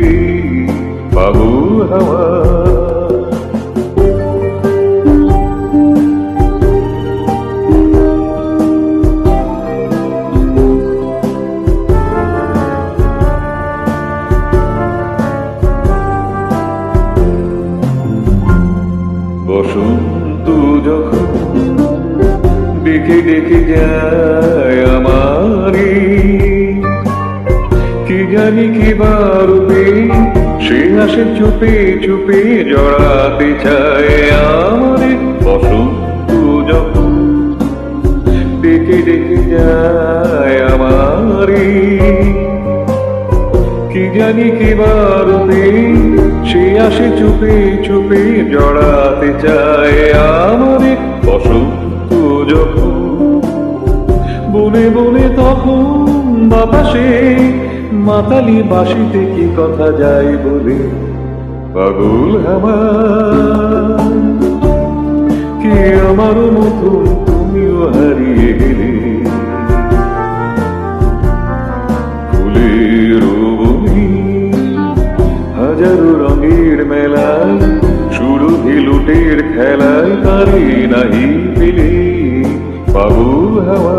গেলি পাগল হাওয়া। বসন্ত যখন ডেকে ডেকে যায় আমারে, কি জানি কি বারুবে সে আসে চুপে চুপে জড়াতে চায় আমারে। বসন্ত যখন ডেকে ডেকে যায় আমারে, কি জানি কি বারুবে সে আসে চুপে চুপে জড়াতে চায় আমারে। বসন্ত যখন বনে বনে তখন বাতাসে মাতালি বাঁশিতে কি কথা যায় বলে পাগল হাওয়া। কে আমার মতো তুমিও হারিয়ে গেলে ফুলের বনে হাজারো রঙের মেলায় সুরভি লুটের খেলায় তারে নাহি পেলে পাগল হাওয়া।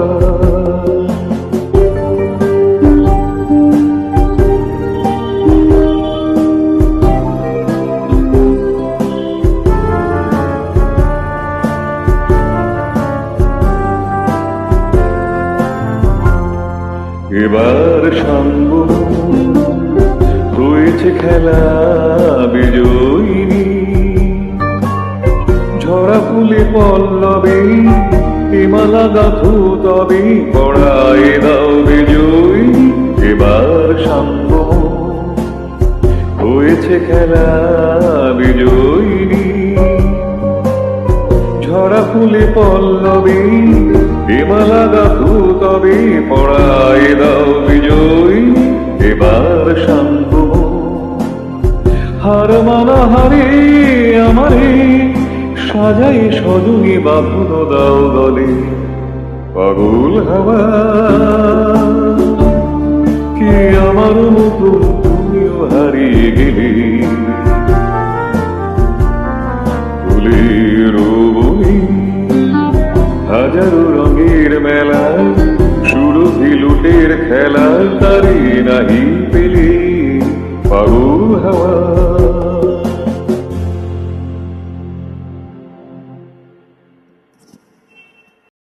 এবার সাঙ্গ হয়েছে খেলা বিজয়িনী, ঝরা ফুলে পল্লবে হিমালা গাথু তবে পড়ায় দাও বিজয়ী। এবার সাঙ্গ হয়েছে খেলা বিজয়িনী, ঝরা ফুলে পল্লবে হিমালা গাথু তবে পড়ায় দাও বিজয়ী। এবার শান্ত হার মালা হারে আমারে সাজাই সজনী বাঁধন দাও গলে পাগল হাওয়া। কে আমার মতো তুমিও হারিয়ে গেলে ফুলের বনে হাজারো রঙের মেলায় সুরভি লুটের খেলায় তারে নাহি পেলে পাগল হাওয়া।